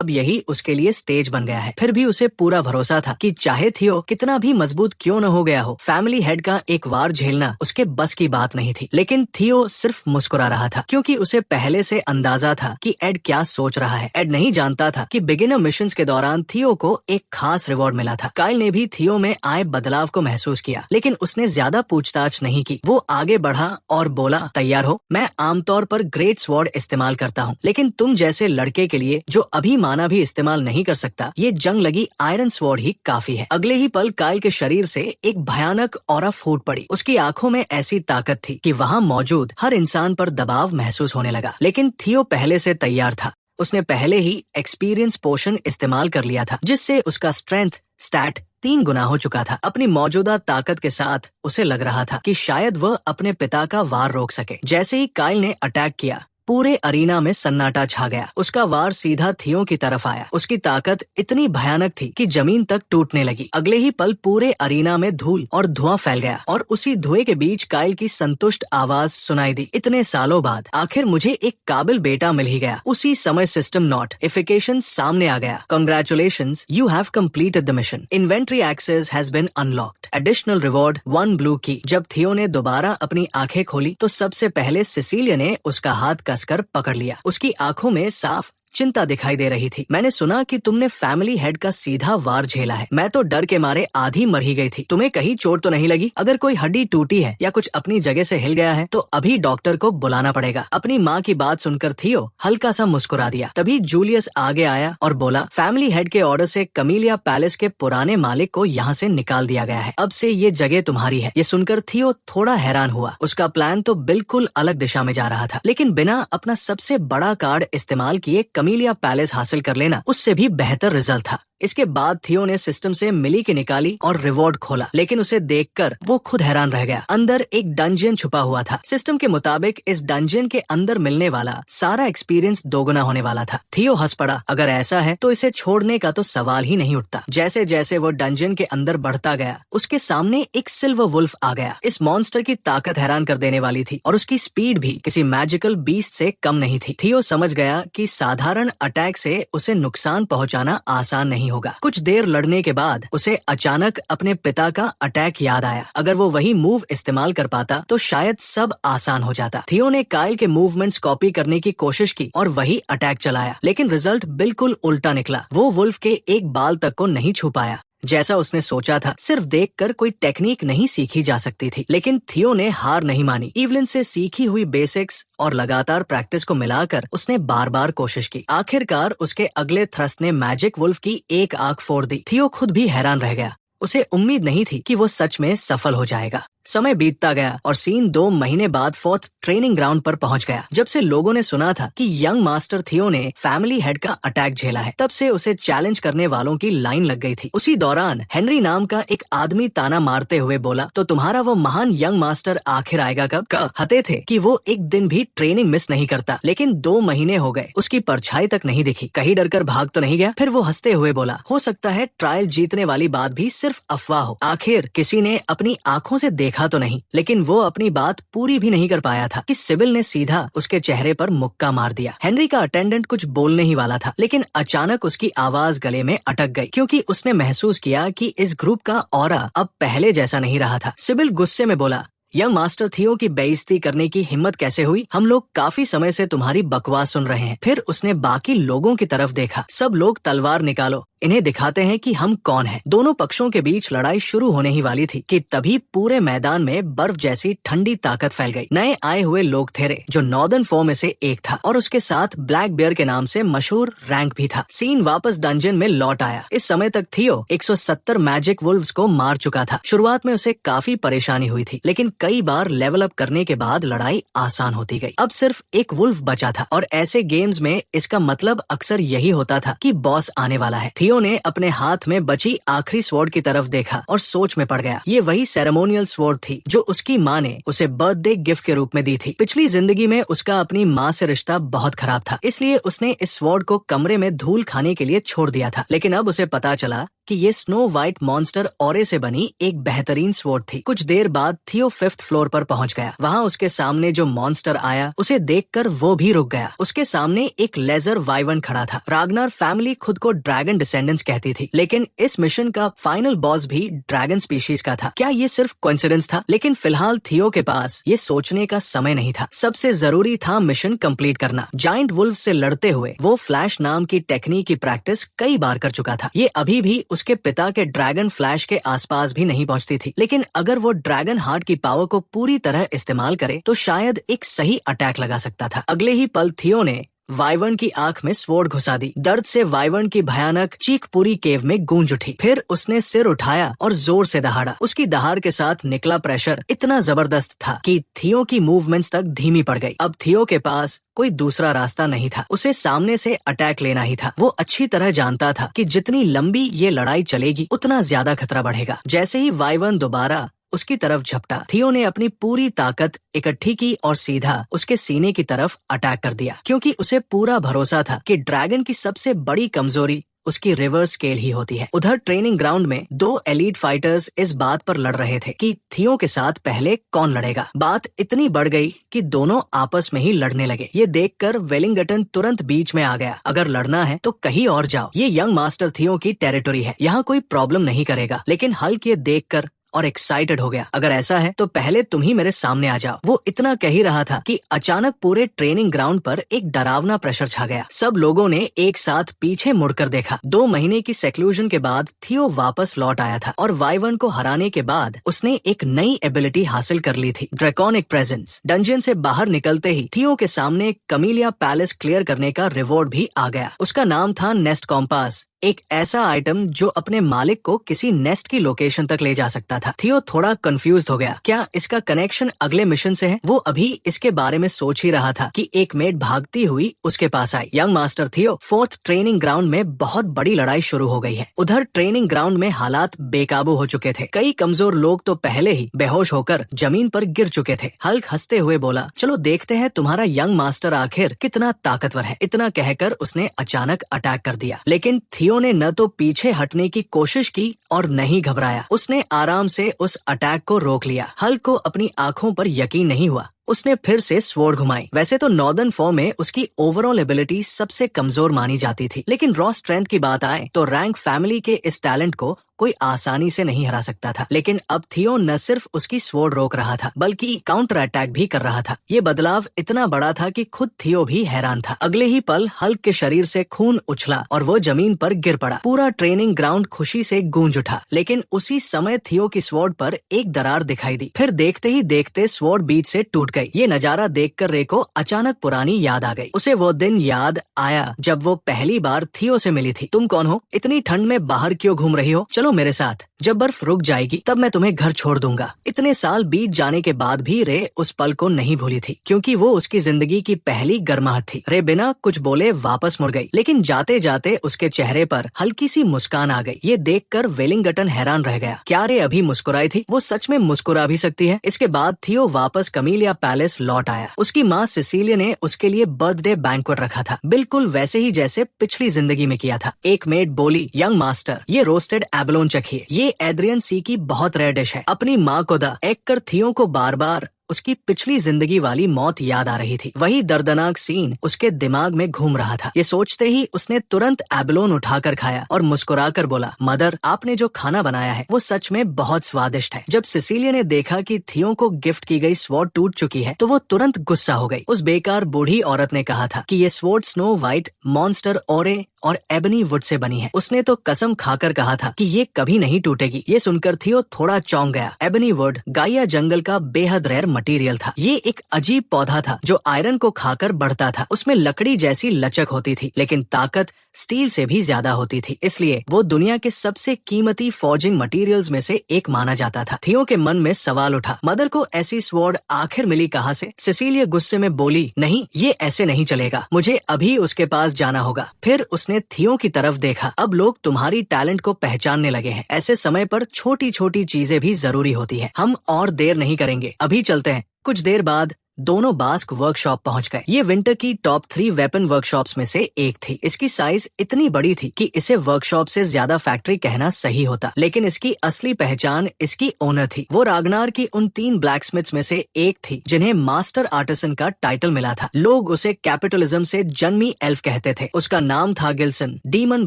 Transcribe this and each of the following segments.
अब यही उसके लिए स्टेज बन गया है। फिर भी उसे पूरा भरोसा था कि चाहे थियो कितना भी मजबूत क्यों न हो गया हो, फैमिली हेड का एक वार झेलना उसके बस की बात नहीं थी। लेकिन थियो सिर्फ मुस्कुरा रहा था, क्योंकि उसे पहले से अंदाजा था कि एड क्या सोच रहा है। एड नहीं जानता था कि बिगिनर मिशंस के दौरान थियो को एक खास रिवॉर्ड मिला था। काइल ने भी थियो में आए बदलाव को महसूस किया, लेकिन उसने ज्यादा पूछताछ नहीं की। वो आगे बढ़ा और बोला, तैयार हो? मैं आमतौर पर ग्रेट स्वॉर्ड इस्तेमाल करता हूँ, लेकिन तुम जैसे लड़के के लिए जो अभिमाना भी इस्तेमाल नहीं कर सकता, ये जंग लगी आयरन स्वॉर्ड ही काफी है। अगले ही पल काइल के शरीर से एक भयानक ऑरा फूट पड़ी। उसकी आंखों में ऐसी ताकत थी कि वहाँ मौजूद हर इंसान पर दबाव महसूस होने लगा। लेकिन थियो पहले से तैयार था। उसने पहले ही एक्सपीरियंस पोशन इस्तेमाल कर लिया था, जिससे उसका स्ट्रेंथ स्टैट 3 गुना हो चुका था। अपनी मौजूदा ताकत के साथ उसे लग रहा था कि शायद वह अपने पिता का वार रोक सके। जैसे ही काइल ने अटैक किया, पूरे अरीना में सन्नाटा छा गया। उसका वार सीधा थियो की तरफ आया। उसकी ताकत इतनी भयानक थी कि जमीन तक टूटने लगी। अगले ही पल पूरे अरीना में धूल और धुआं फैल गया और उसी धुएं के बीच काइल की संतुष्ट आवाज सुनाई दी, इतने सालों बाद आखिर मुझे एक काबिल बेटा मिल ही गया। उसी समय सिस्टम नोटिफिकेशन सामने आ गया। Congratulations, you have completed the mission. Inventory access has been unlocked. Additional reward 1 blue key. जब थियो ने दोबारा अपनी आंखें खोली तो सबसे पहले सिसिलिया ने उसका हाथ कर पकड़ लिया। उसकी आंखों में साफ चिंता दिखाई दे रही थी। मैंने सुना कि तुमने फैमिली हेड का सीधा वार झेला है। मैं तो डर के मारे आधी मर ही गई थी। तुम्हें कहीं चोट तो नहीं लगी? अगर कोई हड्डी टूटी है या कुछ अपनी जगह से हिल गया है तो अभी डॉक्टर को बुलाना पड़ेगा। अपनी माँ की बात सुनकर थियो हल्का सा मुस्कुरा दिया। तभी जूलियस आगे आया और बोला, फैमिली हेड के ऑर्डर से कमीलिया पैलेस के पुराने मालिक को यहाँ से निकाल दिया गया है। अब से ये जगह तुम्हारी है। ये सुनकर थियो थोड़ा हैरान हुआ। उसका प्लान तो बिल्कुल अलग दिशा में जा रहा था, लेकिन बिना अपना सबसे बड़ा कार्ड इस्तेमाल किए कमीलिया पैलेस हासिल कर लेना उससे भी बेहतर रिजल्ट था। इसके बाद थियो ने सिस्टम से मिली की निकाली और रिवॉर्ड खोला, लेकिन उसे देखकर वो खुद हैरान रह गया। अंदर एक डंजन छुपा हुआ था। सिस्टम के मुताबिक इस डंजन के अंदर मिलने वाला सारा एक्सपीरियंस दोगुना होने वाला था। थियो हंस पड़ा। अगर ऐसा है तो इसे छोड़ने का तो सवाल ही नहीं उठता। जैसे जैसे वो डंजन के अंदर बढ़ता गया, उसके सामने एक सिल्वर वुल्फ आ गया। इस मॉन्स्टर की ताकत हैरान कर देने वाली थी और उसकी स्पीड भी किसी मैजिकल बीस्ट से कम नहीं थी। थियो समझ गया कि साधारण अटैक से उसे नुकसान पहुंचाना आसान नहीं होगा। कुछ देर लड़ने के बाद उसे अचानक अपने पिता का अटैक याद आया। अगर वो वही मूव इस्तेमाल कर पाता तो शायद सब आसान हो जाता। थियो ने काइल के मूवमेंट्स कॉपी करने की कोशिश की और वही अटैक चलाया, लेकिन रिजल्ट बिल्कुल उल्टा निकला। वो वुल्फ के एक बाल तक को नहीं छू पाया। जैसा उसने सोचा था, सिर्फ देखकर कोई टेक्निक नहीं सीखी जा सकती थी। लेकिन थियो ने हार नहीं मानी। इवलिन से सीखी हुई बेसिक्स और लगातार प्रैक्टिस को मिलाकर उसने बार बार कोशिश की। आखिरकार उसके अगले थ्रस्ट ने मैजिक वुल्फ की एक आंख फोड़ दी। थियो खुद भी हैरान रह गया। उसे उम्मीद नहीं थी कि वो सच में सफल हो जाएगा। समय बीतता गया और सीन 2 महीने बाद 4th ट्रेनिंग ग्राउंड पर पहुंच गया। जब से लोगों ने सुना था कि यंग मास्टर थियो ने फैमिली हेड का अटैक झेला है, तब से उसे चैलेंज करने वालों की लाइन लग गई थी। उसी दौरान हेनरी नाम का एक आदमी ताना मारते हुए बोला, तो तुम्हारा वो महान यंग मास्टर आखिर आएगा कब? कहते थे कि वो एक दिन भी ट्रेनिंग मिस नहीं करता, लेकिन 2 महीने हो गए, उसकी परछाई तक नहीं दिखी। कहीं डरकर भाग तो नहीं गया? फिर वो हंसते हुए बोला, हो सकता है ट्रायल जीतने वाली बात भी सिर्फ अफवाह हो। आखिर किसी ने अपनी आंखों से देखा तो नहीं। लेकिन वो अपनी बात पूरी भी नहीं कर पाया था कि सिबिल ने सीधा उसके चेहरे पर मुक्का मार दिया। हेनरी का अटेंडेंट कुछ बोलने ही वाला था, लेकिन अचानक उसकी आवाज गले में अटक गई, क्योंकि उसने महसूस किया कि इस ग्रुप का ऑरा अब पहले जैसा नहीं रहा था। सिबिल गुस्से में बोला, यंग मास्टर थियो की बेइज्जती करने की हिम्मत कैसे हुई? हम लोग काफी समय से तुम्हारी बकवास सुन रहे हैं। फिर उसने बाकी लोगों की तरफ देखा। सब लोग तलवार निकालो, इन्हें दिखाते हैं कि हम कौन हैं। दोनों पक्षों के बीच लड़ाई शुरू होने ही वाली थी कि तभी पूरे मैदान में बर्फ जैसी ठंडी ताकत फैल गई। नए आए हुए लोग थे जो नॉर्दर्न फोर में से एक था और उसके साथ ब्लैक बियर के नाम से मशहूर रैंक भी था। सीन वापस डंजन में लौट आया। इस समय तक थियो 170 मैजिक वुल्व्स को मार चुका था। शुरुआत में उसे काफी परेशानी हुई थी, लेकिन कई बार लेवल अप करने के बाद लड़ाई आसान होती गई। अब सिर्फ एक वुल्फ बचा था और ऐसे गेम्स में इसका मतलब अक्सर यही होता था कि बॉस आने वाला है। थियो ने अपने हाथ में बची आखिरी स्वॉर्ड की तरफ देखा और सोच में पड़ गया। ये वही सेरेमोनियल स्वॉर्ड थी जो उसकी माँ ने उसे बर्थडे गिफ्ट के रूप में दी थी। पिछली जिंदगी में उसका अपनी माँ से रिश्ता बहुत खराब था, इसलिए उसने इस स्वॉर्ड को कमरे में धूल खाने के लिए छोड़ दिया था। लेकिन अब उसे पता चला कि ये स्नो वाइट मॉन्स्टर ऑरे से बनी एक बेहतरीन स्वॉर्ड थी। कुछ देर बाद थियो 5th फ्लोर पर पहुंच गया। वहाँ उसके सामने जो मॉन्स्टर आया उसे देखकर वो भी रुक गया। उसके सामने एक लेजर वाइवन खड़ा था। रागनार फैमिली खुद को ड्रैगन डिसेंडेंट्स कहती थी, लेकिन इस मिशन का फाइनल बॉस भी ड्रैगन स्पीशीज का था। क्या ये सिर्फ कोइंसिडेंस था? लेकिन फिलहाल थियो के पास ये सोचने का समय नहीं था। सबसे जरूरी था मिशन कंप्लीट करना। जायंट वुल्फ से लड़ते हुए वो फ्लैश नाम की टेक्निक की प्रैक्टिस कई बार कर चुका था। ये अभी भी उसके पिता के ड्रैगन फ्लैश के आसपास भी नहीं पहुंचती थी, लेकिन अगर वो ड्रैगन हार्ट की पावर को पूरी तरह इस्तेमाल करे तो शायद एक सही अटैक लगा सकता था। अगले ही पल थियो ने वाइवर्न की आंख में स्वॉर्ड घुसा दी। दर्द से वाइवर्न की भयानक चीख पूरी केव में गूंज उठी। फिर उसने सिर उठाया और जोर से दहाड़ा। उसकी दहाड़ के साथ निकला प्रेशर इतना जबरदस्त था कि थियो की मूवमेंट्स तक धीमी पड़ गई। अब थियो के पास कोई दूसरा रास्ता नहीं था, उसे सामने से अटैक लेना ही था। वो अच्छी तरह जानता था कि जितनी लंबी ये लड़ाई चलेगी उतना ज्यादा खतरा बढ़ेगा। जैसे ही वाइवर्न दोबारा उसकी तरफ झपटा, थियो ने अपनी पूरी ताकत इकट्ठी की और सीधा उसके सीने की तरफ अटैक कर दिया, क्योंकि उसे पूरा भरोसा था कि ड्रैगन की सबसे बड़ी कमजोरी उसकी रिवर्स स्केल ही होती है। उधर ट्रेनिंग ग्राउंड में 2 एलीट फाइटर्स इस बात पर लड़ रहे थे कि थियो के साथ पहले कौन लड़ेगा। बात इतनी बढ़ गई कि दोनों आपस में ही लड़ने लगे। ये देखकर वेलिंगटन तुरंत बीच में आ गया। अगर लड़ना है तो कहीं और जाओ, ये यंग मास्टर थियो की टेरिटोरी है, यहाँ कोई प्रॉब्लम नहीं करेगा। लेकिन हल्क ये देखकर और एक्साइटेड हो गया। अगर ऐसा है तो पहले तुम ही मेरे सामने आ जाओ। वो इतना कह ही रहा था कि अचानक पूरे ट्रेनिंग ग्राउंड पर एक डरावना प्रेशर छा गया। सब लोगों ने एक साथ पीछे मुड़कर देखा। 2 महीने की सेक्लूजन के बाद थियो वापस लौट आया था और वाइवर्न को हराने के बाद उसने एक नई एबिलिटी हासिल कर ली थी, ड्रैकोनिक प्रेजेंस। डंजन से बाहर निकलते ही थियो के सामने कमीलिया पैलेस क्लियर करने का रिवॉर्ड भी आ गया। उसका नाम था नेस्ट कॉम्पास, एक ऐसा आइटम जो अपने मालिक को किसी नेस्ट की लोकेशन तक ले जा सकता था। थियो थोड़ा कंफ्यूज हो गया। क्या इसका कनेक्शन अगले मिशन से है? वो अभी इसके बारे में सोच ही रहा था कि एक मेट भागती हुई उसके पास आई। यंग मास्टर थियो, 4th ट्रेनिंग ग्राउंड में बहुत बड़ी लड़ाई शुरू हो गई है। उधर ट्रेनिंग ग्राउंड में हालात बेकाबू हो चुके थे। कई कमजोर लोग तो पहले ही बेहोश होकर जमीन पर गिर चुके थे। हल्क हंसते हुए बोला, चलो देखते हैं तुम्हारा यंग मास्टर आखिर कितना ताकतवर है। इतना कहकर उसने अचानक अटैक कर दिया, लेकिन थियो ने न तो पीछे हटने की कोशिश की और न ही घबराया। उसने आराम से उस अटैक को रोक लिया। हल्क को अपनी आंखों पर यकीन नहीं हुआ। उसने फिर से स्वॉर्ड घुमाई। वैसे तो नॉर्दर्न फॉर्म में उसकी ओवरऑल एबिलिटी सबसे कमजोर मानी जाती थी, लेकिन रॉ स्ट्रेंथ की बात आए तो रैंक फैमिली के इस टैलेंट को कोई आसानी से नहीं हरा सकता था। लेकिन अब थियो न सिर्फ उसकी स्वॉर्ड रोक रहा था, बल्कि काउंटर अटैक भी कर रहा था। ये बदलाव इतना बड़ा था कि खुद थियो भी हैरान था। अगले ही पल हल्क के शरीर से खून उछला और वो जमीन पर गिर पड़ा। पूरा ट्रेनिंग ग्राउंड खुशी से गूंज उठा। लेकिन उसी समय थियो की स्वॉर्ड पर एक दरार दिखाई दी। फिर देखते ही देखते स्वॉर्ड बीच से टूट गई। ये नजारा देखकर रे को अचानक पुरानी याद आ गई। उसे वो दिन याद आया जब वो पहली बार थियो से मिली थी। तुम कौन हो? इतनी ठंड में बाहर क्यों घूम रही हो? चलो मेरे साथ, जब बर्फ रुक जाएगी तब मैं तुम्हें घर छोड़ दूंगा। इतने साल बीत जाने के बाद भी रे उस पल को नहीं भूली थी, क्योंकि वो उसकी जिंदगी की पहली गर्माहट थी। रे बिना कुछ बोले वापस मुड़ गई, लेकिन जाते जाते उसके चेहरे पर हल्की सी मुस्कान आ गई। ये देखकर वेलिंगटन हैरान रह गया। क्या रे अभी मुस्कुराई थी? वो सच में मुस्कुरा भी सकती है। इसके बाद थियो वापस कमीलिया पैलेस लौट आया। उसकी माँ सिसिलिया ने उसके लिए बर्थडे बैंक्वेट रखा था, बिल्कुल वैसे ही जैसे पिछली जिंदगी में किया था। एक मेड बोली, यंग मास्टर, ये रोस्टेड एबलोन चखिए। ये एड्रियन सी की बहुत रेयर डिश है। अपनी माँ को द एक कर थियो को बार बार उसकी पिछली जिंदगी वाली मौत याद आ रही थी। वही दर्दनाक सीन उसके दिमाग में घूम रहा था। ये सोचते ही उसने तुरंत एबलोन उठाकर खाया और मुस्कुराकर बोला, मदर, आपने जो खाना बनाया है वो सच में बहुत स्वादिष्ट है। जब सिसिलिया ने देखा कि थियो को गिफ्ट की गई स्वॉर्ड टूट चुकी है तो वो तुरंत गुस्सा हो गई। उस बेकार बूढ़ी औरत ने कहा था कि ये स्वॉर्ड स्नो वाइट मॉन्स्टर ओरे और एबनी वुड से बनी है। उसने तो कसम खाकर कहा था कि ये कभी नहीं टूटेगी। ये सुनकर थियो थोड़ा चौंक गया। एबनी वुड गाइया जंगल का बेहद रेयर मटेरियल था। ये एक अजीब पौधा था जो आयरन को खाकर बढ़ता था। उसमें लकड़ी जैसी लचक होती थी, लेकिन ताकत स्टील से भी ज्यादा होती थी। इसलिए वो दुनिया के सबसे कीमती फॉर्जिंग मटेरियल्स में से एक माना जाता था। थियो के मन में सवाल उठा, मदर को ऐसी स्वॉर्ड आखिर मिली कहाँ से? सिसिलिया गुस्से में बोली, नहीं, ये ऐसे नहीं चलेगा, मुझे अभी उसके पास जाना होगा। फिर उसने थियो की तरफ देखा। अब लोग तुम्हारी टैलेंट को पहचानने लगे हैं। ऐसे समय पर छोटी छोटी चीजें भी जरूरी होती है। हम और देर नहीं करेंगे, अभी चलते हैं। कुछ देर बाद दोनों बास्क वर्कशॉप पहुंच गए। ये विंटर की टॉप 3 वेपन वर्कशॉप्स में से एक थी। इसकी साइज इतनी बड़ी थी कि इसे वर्कशॉप से ज्यादा फैक्ट्री कहना सही होता, लेकिन इसकी असली पहचान इसकी ओनर थी। वो रागनार की उन 3 ब्लैकस्मिथ्स में से एक थी जिन्हें मास्टर आर्टिसन का टाइटल मिला था। लोग उसे कैपिटलिज्म से जन्मी एल्फ कहते थे। उसका नाम था गिल्सन, डीमन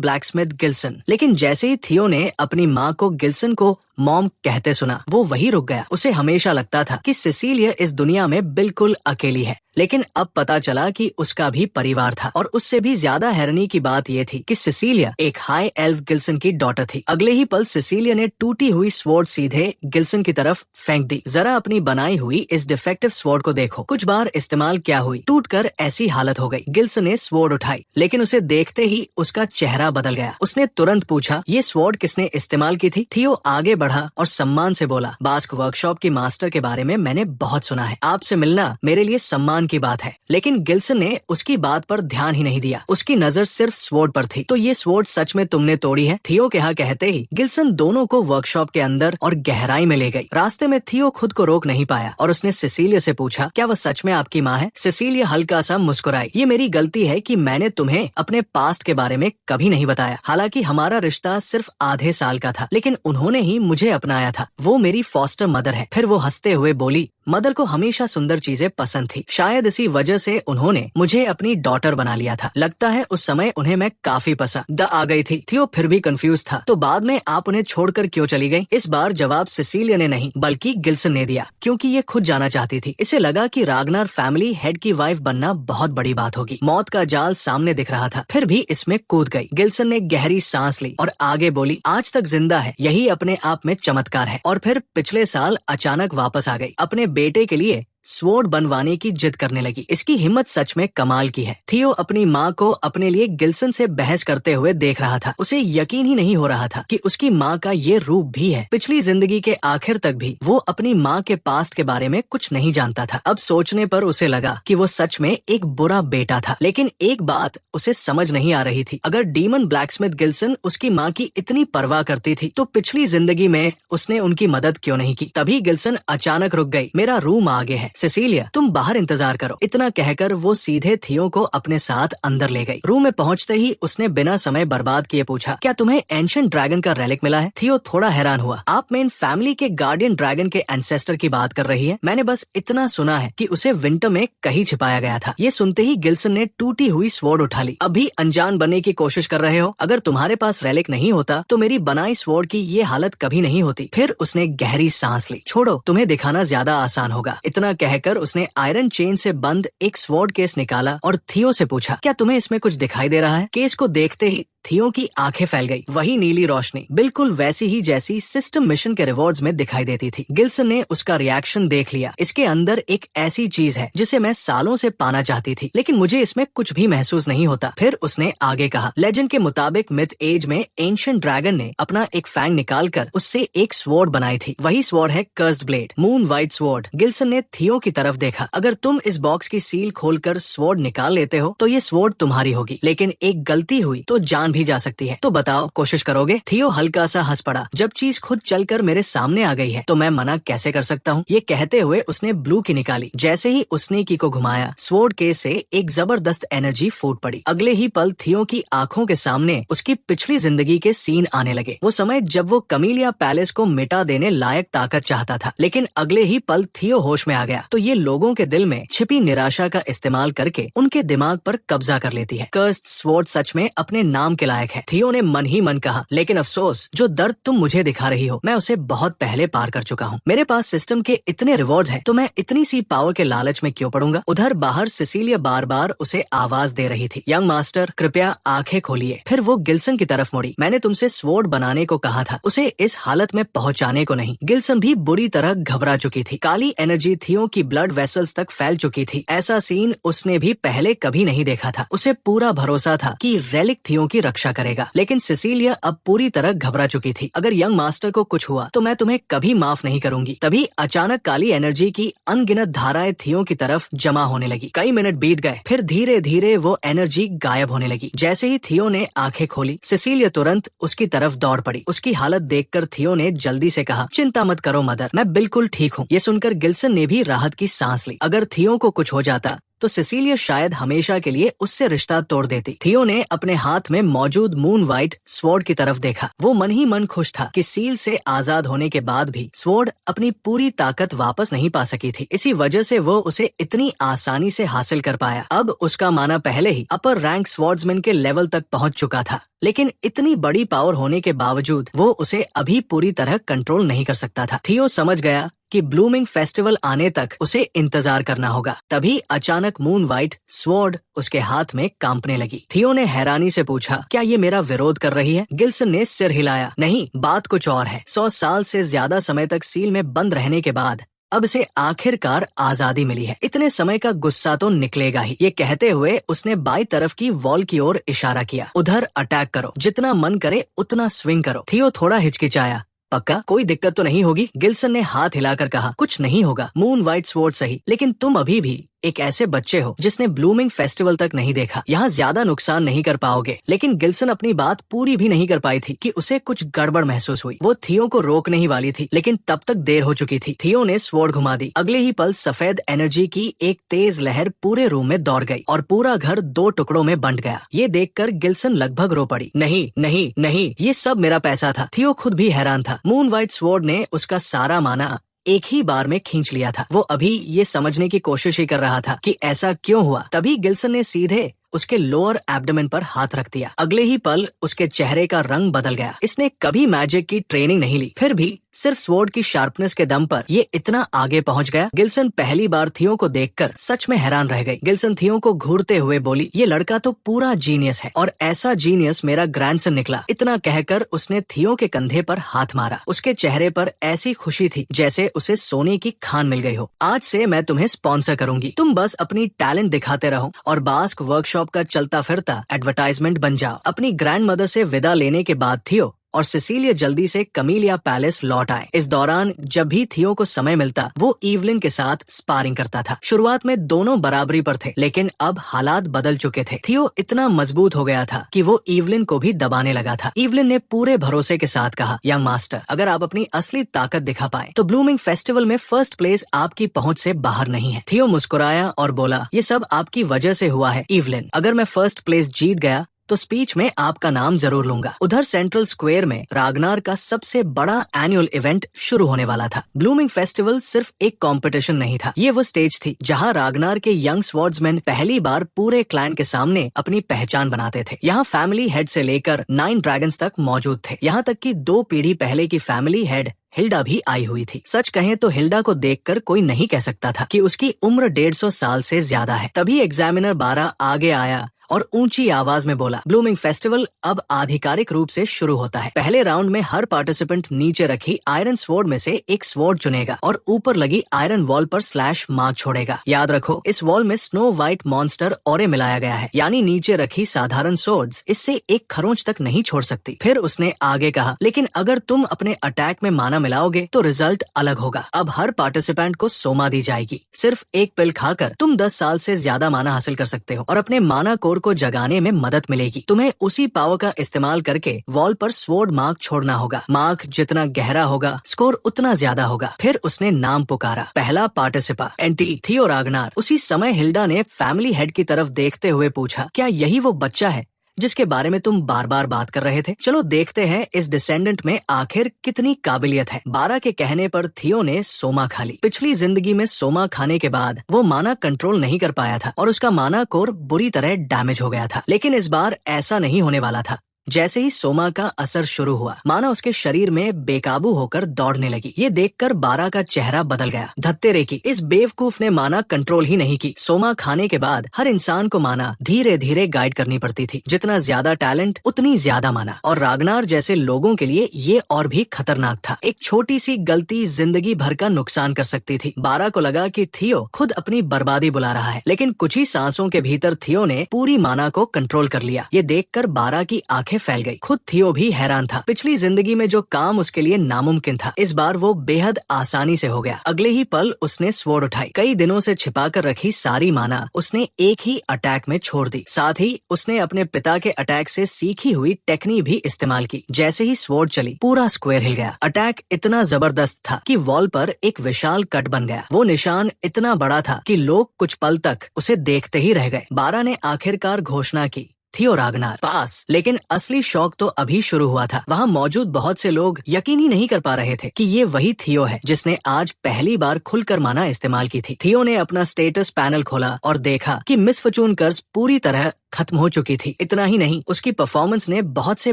ब्लैकस्मिथ गिल्सन। लेकिन जैसे ही थियो ने अपनी माँ को गिल्सन को मॉम कहते सुना, वो वही रुक गया। उसे हमेशा लगता था कि सिसिलिया इस दुनिया में बिल्कुल अकेली है, लेकिन अब पता चला कि उसका भी परिवार था। और उससे भी ज्यादा हैरानी की बात ये थी कि सिसिलिया एक हाई एल्फ गिल्सन की डॉटर थी। अगले ही पल सिसिलिया ने टूटी हुई स्वॉर्ड सीधे गिल्सन की तरफ फेंक दी। जरा अपनी बनाई हुई इस डिफेक्टिव स्वॉर्ड को देखो, कुछ बार इस्तेमाल क्या हुई, टूटकर ऐसी हालत हो गई। गिल्सन ने स्वॉर्ड उठाई, लेकिन उसे देखते ही उसका चेहरा बदल गया। उसने तुरंत पूछा, ये स्वॉर्ड किसने इस्तेमाल की थी? थियो आगे बढ़ा और सम्मान से बोला, बास्क वर्कशॉप की मास्टर के बारे में मैंने बहुत सुना है। आपसे मिलना मेरे लिए सम्मान की बात है। लेकिन गिल्सन ने उसकी बात पर ध्यान ही नहीं दिया। उसकी नजर सिर्फ स्वॉर्ड पर थी। तो ये स्वॉर्ड सच में तुमने तोड़ी है? थियो के हाँ कहते ही गिल्सन दोनों को वर्कशॉप के अंदर और गहराई में ले गई। रास्ते में थियो खुद को रोक नहीं पाया और उसने सिसिलिया से पूछा, क्या वह सच में आपकी माँ है? सिसिलिया हल्का सा मुस्कुराई। ये मेरी गलती है कि मैंने तुम्हें अपने पास्ट के बारे में कभी नहीं बताया। हालांकि हमारा रिश्ता सिर्फ आधे साल का था, लेकिन उन्होंने ही मुझे अपनाया था। वो मेरी फॉस्टर मदर है। फिर वो हंसते हुए बोली, मदर को हमेशा सुंदर चीजें पसंद थी। शायद इसी वजह से उन्होंने मुझे अपनी डॉटर बना लिया था। लगता है उस समय उन्हें मैं काफी पसंद आ गई थी। थियो फिर भी कंफ्यूज था। तो बाद में आप उन्हें छोड़कर क्यों चली गई? इस बार जवाब सिसिलिया ने नहीं बल्कि गिल्सन ने दिया, क्योंकि ये खुद जाना चाहती थी। इसे लगा कि रागनार फैमिली हेड की वाइफ बनना बहुत बड़ी बात होगी। मौत का जाल सामने दिख रहा था, फिर भी इसमें कूद गई। गिल्सन ने गहरी सांस ली और आगे बोली, आज तक जिंदा है, यही अपने आप में चमत्कार है। और फिर पिछले साल अचानक वापस आ गई। अपने बेटे के लिए स्वॉर्ड बनवाने की जिद करने लगी। इसकी हिम्मत सच में कमाल की है। थियो अपनी माँ को अपने लिए गिल्सन से बहस करते हुए देख रहा था। उसे यकीन ही नहीं हो रहा था कि उसकी माँ का ये रूप भी है। पिछली जिंदगी के आखिर तक भी वो अपनी माँ के पास्ट के बारे में कुछ नहीं जानता था। अब सोचने पर उसे लगा कि वो सच में एक बुरा बेटा था। लेकिन एक बात उसे समझ नहीं आ रही थी, अगर डीमन ब्लैकस्मिथ गिल्सन उसकी माँ की इतनी परवाह करती थी तो पिछली जिंदगी में उसने उनकी मदद क्यों नहीं की? तभी गिल्सन अचानक रुक गई। मेरा रूम आगे है, सिसिलिया तुम बाहर इंतजार करो। इतना कहकर वो सीधे थियो को अपने साथ अंदर ले गई। रूम में पहुंचते ही उसने बिना समय बर्बाद किए पूछा, क्या तुम्हें एंशिएंट ड्रैगन का रेलिक मिला है? थियो थोड़ा हैरान हुआ। आप मेन फैमिली के गार्डियन ड्रैगन के एंसेस्टर की बात कर रही है? मैंने बस इतना सुना है कि उसे विंटर में कहीं छिपाया गया था। ये सुनते ही गिल्सन ने टूटी हुई स्वॉर्ड उठा ली। अभी अनजान बनने की कोशिश कर रहे हो? अगर तुम्हारे पास रेलिक नहीं होता तो मेरी बनाई स्वॉर्ड की ये हालत कभी नहीं होती। फिर उसने गहरी सांस ली। छोड़ो, तुम्हें दिखाना ज्यादा आसान होगा। इतना कहकर उसने आयरन चेन से बंद एक स्वॉर्ड केस निकाला और थियो से पूछा, क्या तुम्हें इसमें कुछ दिखाई दे रहा है? केस को देखते ही थियो की आंखें फैल गई। वही नीली रोशनी, बिल्कुल वैसी ही जैसी सिस्टम मिशन के रिवॉर्ड्स में दिखाई देती थी। गिल्सन ने उसका रिएक्शन देख लिया। इसके अंदर एक ऐसी चीज है जिसे मैं सालों से पाना चाहती थी, लेकिन मुझे इसमें कुछ भी महसूस नहीं होता। फिर उसने आगे कहा, लेजेंड के मुताबिक मिथ एज में एंशिएंट ड्रैगन ने अपना एक फैंग निकालकर उससे एक स्वॉर्ड बनाई थी। वही स्वॉर्ड है cursed blade, moon white sword. Gilson ने थियो की तरफ देखा। अगर तुम इस बॉक्स की सील खोलकर स्वॉर्ड निकाल लेते हो तो ये स्वॉर्ड तुम्हारी होगी, लेकिन एक गलती हुई तो जान भी जा सकती है। तो बताओ, कोशिश करोगे? थियो हल्का सा हंस पड़ा। जब चीज खुद चलकर मेरे सामने आ गई है तो मैं मना कैसे कर सकता हूँ? ये कहते हुए उसने ब्लू की निकाली। जैसे ही उसने की को घुमाया, स्वॉर्ड केस से एक जबरदस्त एनर्जी फूट पड़ी। अगले ही पल थियो की आंखों के सामने उसकी पिछली जिंदगी के सीन आने लगे। वो समय जब वो कमीलिया पैलेस को मिटा देने लायक ताकत चाहता था। लेकिन अगले ही पल थियो होश में आ गया तो ये लोगों के दिल में छिपी निराशा का इस्तेमाल करके उनके दिमाग पर कब्जा कर लेती है। कर्स्ड स्वॉर्ड सच में अपने नाम के लायक है। थियो ने मन ही मन कहा, लेकिन अफसोस, जो दर्द तुम मुझे दिखा रही हो मैं उसे बहुत पहले पार कर चुका हूँ। मेरे पास सिस्टम के इतने रिवॉर्ड्स हैं तो मैं इतनी सी पावर के लालच में क्यों पड़ूंगा? उधर बाहर सिसिलिया बार बार उसे आवाज दे रही थी, यंग मास्टर कृपया आंखें खोलिए। फिर वो गिल्सन की तरफ मुड़ी। मैंने तुमसे स्वॉर्ड बनाने को कहा था, उसे इस हालत में पहुँचाने को नहीं। गिल्सन भी बुरी तरह घबरा चुकी थी। काली एनर्जी थियो की ब्लड वेसल्स तक फैल चुकी थी। ऐसा सीन उसने भी पहले कभी नहीं देखा था। उसे पूरा भरोसा था कि रेलिक थियो की रक्षा करेगा। लेकिन सिसिलिया अब पूरी तरह घबरा चुकी थी। अगर यंग मास्टर को कुछ हुआ तो मैं तुम्हें कभी माफ नहीं करूंगी। तभी अचानक काली एनर्जी की अनगिनत धाराएं थियो की तरफ जमा होने लगी। कई मिनट बीत गए, फिर धीरे धीरे वो एनर्जी गायब होने लगी। जैसे ही थियो ने आंखें खोली, सिसिलिया तुरंत उसकी तरफ दौड़ पड़ी। उसकी हालत देखकर थियो ने जल्दी से कहा, चिंता मत करो मदर, मैं बिल्कुल ठीक हूँ। ये सुनकर गिल्सन ने भी राहत की सांस ली। अगर थियो को कुछ हो जाता तो सिसिलिया शायद हमेशा के लिए उससे रिश्ता तोड़ देती। थियो ने अपने हाथ में मौजूद मून वाइट स्वॉर्ड की तरफ देखा। वो मन ही मन खुश था कि सील से आजाद होने के बाद भी स्वॉर्ड अपनी पूरी ताकत वापस नहीं पा सकी थी। इसी वजह से वो उसे इतनी आसानी से हासिल कर पाया। अब उसका माना पहले ही अपर रैंक स्वॉर्ड्समैन के लेवल तक पहुंच चुका था, लेकिन इतनी बड़ी पावर होने के बावजूद वो उसे अभी पूरी तरह कंट्रोल नहीं कर सकता था। थियो समझ गया कि ब्लूमिंग फेस्टिवल आने तक उसे इंतजार करना होगा। तभी अचानक मून वाइट स्वॉर्ड उसके हाथ में कांपने लगी। थियो ने हैरानी से पूछा, क्या ये मेरा विरोध कर रही है? गिल्सन ने सिर हिलाया, नहीं, बात कुछ और है। 100 साल से ज्यादा समय तक सील में बंद रहने के बाद अब इसे आखिरकार आजादी मिली है। इतने समय का गुस्सा तो निकलेगा ही। ये कहते हुए उसने बाई तरफ की वॉल की ओर इशारा किया, उधर अटैक करो, जितना मन करे उतना स्विंग करो। थियो थोड़ा हिचकिचाया, पक्का? कोई दिक्कत तो नहीं होगी? गिल्सन ने हाथ हिलाकर कहा, कुछ नहीं होगा। मून वाइट स्वॉर्ड सही, लेकिन तुम अभी भी एक ऐसे बच्चे हो जिसने ब्लूमिंग फेस्टिवल तक नहीं देखा। यहाँ ज्यादा नुकसान नहीं कर पाओगे। लेकिन गिल्सन अपनी बात पूरी भी नहीं कर पाई थी कि उसे कुछ गड़बड़ महसूस हुई। वो थियो को रोकने ही वाली थी, लेकिन तब तक देर हो चुकी थी। थियो ने स्वॉर्ड घुमा दी। अगले ही पल सफेद एनर्जी की एक तेज लहर पूरे रूम में दौड़ गई और पूरा घर 2 टुकड़ों में बंट गया। ये देखकर गिल्सन लगभग रो पड़ी। नहीं नहीं नहीं, ये सब मेरा पैसा था। थियो खुद भी हैरान था। मून वाइट स्वॉर्ड ने उसका सारा माना एक ही बार में खींच लिया था। वो अभी ये समझने की कोशिश ही कर रहा था कि ऐसा क्यों हुआ। तभी गिल्सन ने सीधे उसके लोअर एब्डोमेन पर हाथ रख दिया। अगले ही पल उसके चेहरे का रंग बदल गया। इसने कभी मैजिक की ट्रेनिंग नहीं ली, फिर भी सिर्फ स्वॉर्ड की शार्पनेस के दम पर ये इतना आगे पहुंच गया। गिल्सन पहली बार थियो को देखकर सच में हैरान रह गई। गिल्सन थियो को घूरते हुए बोली, ये लड़का तो पूरा जीनियस है, और ऐसा जीनियस मेरा ग्रैंडसन निकला। इतना कहकर उसने थियो के कंधे पर हाथ मारा। उसके चेहरे पर ऐसी खुशी थी जैसे उसे सोने की खान मिल गई हो। आज से मैं तुम्हें स्पॉन्सर करूंगी, तुम बस अपनी टैलेंट दिखाते रहो और बास्क वर्कशॉप का चलता फिरता एडवर्टाइजमेंट बन जाओ। अपनी ग्रैंड मदर से विदा लेने के बाद थियो और सिसिलिया जल्दी से कमीलिया पैलेस लौट आए। इस दौरान जब भी थियो को समय मिलता वो इवलिन के साथ स्पारिंग करता था। शुरुआत में दोनों बराबरी पर थे, लेकिन अब हालात बदल चुके थे। थियो इतना मजबूत हो गया था कि वो इवलिन को भी दबाने लगा था। इवलिन ने पूरे भरोसे के साथ कहा, यंग मास्टर, अगर आप अपनी असली ताकत दिखा पाए तो ब्लूमिंग फेस्टिवल में फर्स्ट प्लेस आपकी पहुंच से बाहर नहीं है। थियो मुस्कुराया और बोला, ये सब आपकी वजह से हुआ है इवलिन। अगर मैं फर्स्ट प्लेस जीत गया तो स्पीच में आपका नाम जरूर लूंगा। उधर सेंट्रल स्क्वायर में रागनार का सबसे बड़ा एनुअल इवेंट शुरू होने वाला था। ब्लूमिंग फेस्टिवल सिर्फ एक कंपटीशन नहीं था, ये वो स्टेज थी जहां रागनार के यंग स्वॉर्ड्समैन पहली बार पूरे क्लैन के सामने अपनी पहचान बनाते थे। यहाँ फैमिली हेड से लेकर 9 ड्रैगन्स तक मौजूद थे। यहाँ तक कि 2 पीढ़ी पहले की फैमिली हेड हिल्डा भी आई हुई थी। सच कहें तो हिल्डा को देखकर कोई नहीं कह सकता था कि उसकी उम्र 150 साल से ज्यादा है। तभी एग्जामिनर 12 आगे आया और ऊंची आवाज में बोला, ब्लूमिंग फेस्टिवल अब आधिकारिक रूप से शुरू होता है। पहले राउंड में हर पार्टिसिपेंट नीचे रखी आयरन स्वॉर्ड में से एक स्वॉर्ड चुनेगा और ऊपर लगी आयरन वॉल पर स्लैश मार्क छोड़ेगा। याद रखो, इस वॉल में स्नो व्हाइट मॉन्स्टर ऑरे मिलाया गया है, यानी नीचे रखी साधारण स्वॉर्ड्स इससे एक खरोंच तक नहीं छोड़ सकती। फिर उसने आगे कहा, लेकिन अगर तुम अपने अटैक में माना मिलाओगे तो रिजल्ट अलग होगा। अब हर पार्टिसिपेंट को सोमा दी जाएगी। सिर्फ एक पिल खाकर तुम 10 साल से ज्यादा माना हासिल कर सकते हो और अपने माना कोर को जगाने में मदद मिलेगी। तुम्हें उसी पावर का इस्तेमाल करके वॉल पर स्वॉर्ड मार्क छोड़ना होगा। मार्क जितना गहरा होगा स्कोर उतना ज्यादा होगा। फिर उसने नाम पुकारा, पहला पार्टिसिपा एंटी थियो रागनार। उसी समय हिल्डा ने फैमिली हेड की तरफ देखते हुए पूछा, क्या यही वो बच्चा है जिसके बारे में तुम बार बार बात कर रहे थे? चलो देखते हैं इस डिसेंडेंट में आखिर कितनी काबिलियत है। 12 के कहने पर थियो ने सोमा खा ली। पिछली जिंदगी में सोमा खाने के बाद वो माना कंट्रोल नहीं कर पाया था और उसका माना कोर बुरी तरह डैमेज हो गया था। लेकिन इस बार ऐसा नहीं होने वाला था। जैसे ही सोमा का असर शुरू हुआ, माना उसके शरीर में बेकाबू होकर दौड़ने लगी। ये देखकर बारा का चेहरा बदल गया। धत्तेरे की इस बेवकूफ ने माना कंट्रोल ही नहीं की। सोमा खाने के बाद हर इंसान को माना धीरे धीरे गाइड करनी पड़ती थी। जितना ज्यादा टैलेंट उतनी ज्यादा माना, और रागनार जैसे लोगों के लिए ये और भी खतरनाक था। एक छोटी सी गलती जिंदगी भर का नुकसान कर सकती थी। बारा को लगा कि थियो खुद अपनी बर्बादी बुला रहा है, लेकिन कुछ ही सांसों के भीतर थियो ने पूरी माना को कंट्रोल कर लिया। ये देखकर बारा की आंखें फैल गई। खुद थियो भी हैरान था। पिछली जिंदगी में जो काम उसके लिए नामुमकिन था, इस बार वो बेहद आसानी से हो गया। अगले ही पल उसने स्वॉर्ड उठाई। कई दिनों से छिपा कर रखी सारी माना उसने एक ही अटैक में छोड़ दी। साथ ही उसने अपने पिता के अटैक से सीखी हुई टेक्निक भी इस्तेमाल की। जैसे ही स्वॉर्ड चली, पूरा स्क्वायर हिल गया। अटैक इतना जबरदस्त था कि वॉल पर एक विशाल कट बन गया। वो निशान इतना बड़ा था कि लोग कुछ पल तक उसे देखते ही रह गए। बारा ने आखिरकार घोषणा की, थियो रागनार पास। लेकिन असली शौक तो अभी शुरू हुआ था। वहाँ मौजूद बहुत से लोग यकीन ही नहीं कर पा रहे थे कि ये वही थियो है जिसने आज पहली बार खुलकर माना इस्तेमाल की थी। थियो ने अपना स्टेटस पैनल खोला और देखा कि मिस फॉर्चून कर्स पूरी तरह खत्म हो चुकी थी। इतना ही नहीं, उसकी परफॉर्मेंस ने बहुत से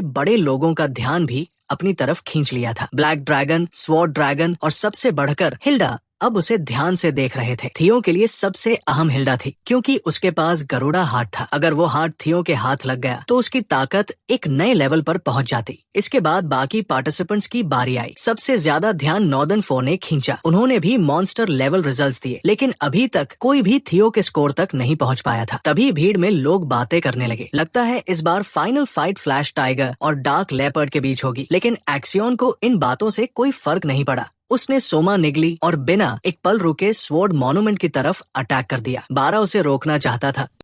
बड़े लोगों का ध्यान भी अपनी तरफ खींच लिया था। ब्लैक ड्रैगन, स्वॉर्ड ड्रैगन और सबसे बढ़कर हिल्डा अब उसे ध्यान से देख रहे थे। थियो के लिए सबसे अहम हिल्डा थी, क्योंकि उसके पास गरुड़ा हार्ट था। अगर वो हार्ट थियो के हाथ लग गया तो उसकी ताकत एक नए लेवल पर पहुंच जाती। इसके बाद बाकी पार्टिसिपेंट्स की बारी आई। सबसे ज्यादा ध्यान नॉर्दर्न 4 ने खींचा। उन्होंने भी मॉन्स्टर लेवल रिजल्ट्स दिए, लेकिन अभी तक कोई भी थियो के स्कोर तक नहीं पहुंच पाया था। तभी भीड़ में लोग बातें करने लगे। लगता है इस बार फाइनल फाइट फ्लैश टाइगर और डार्क लेपर्ड के बीच होगी। लेकिन एक्सियोन को इन बातों से कोई फर्क नहीं पड़ा। उसने सोमा निगली और बिना एक पल रुके स्वॉर्ड मॉन्यूमेंट की तरफ अटैक कर दिया। बारा उसे रोकना चाहता था,